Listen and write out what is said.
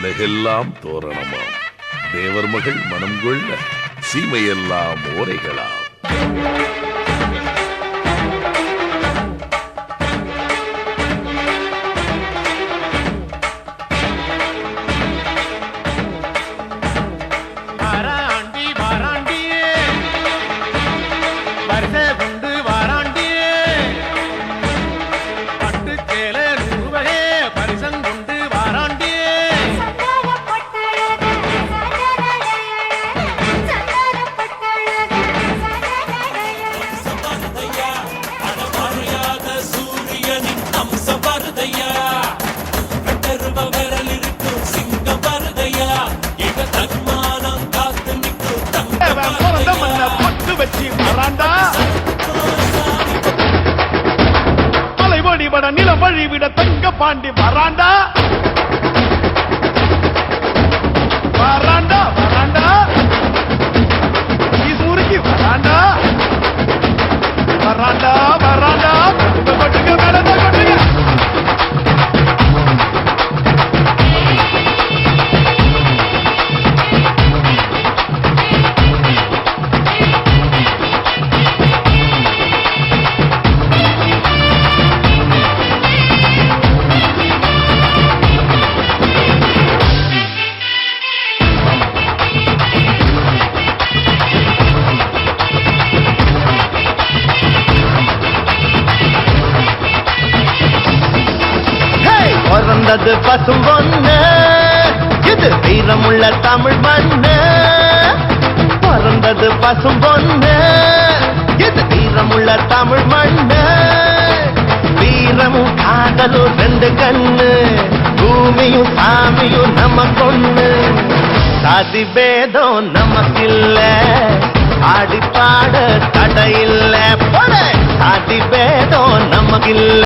உலகெல்லாம் தோரணமாம். தேவர் மகள் மனம் கொள்ள சீமையெல்லாம் ஓரைகளாம். மலைவழிபட நில வழிவிட தங்க பாண்டி வராண்டா வராண்டா வராண்டா ஊருக்கு வராண்டா வராண்டா வராண்டா கொட்டுங்க மேடத்தை கொட்டுங்க. பிறந்தது பசும் பொண்ணு, இது வீரமுள்ள தமிழ் மண்ணு. பிறந்தது பசும் பொண்ணு, இது வீரமுள்ள தமிழ் மண்ணு. வீரமும் காதலும் ரெண்டு கண்ணு, பூமியும் சாமியும் நமக்கொண்ணு. சாதி பேதம் நமக்கில்ல, ஆடி பாட தடையில்ல. சாதி பேதம் நமக்கில்ல.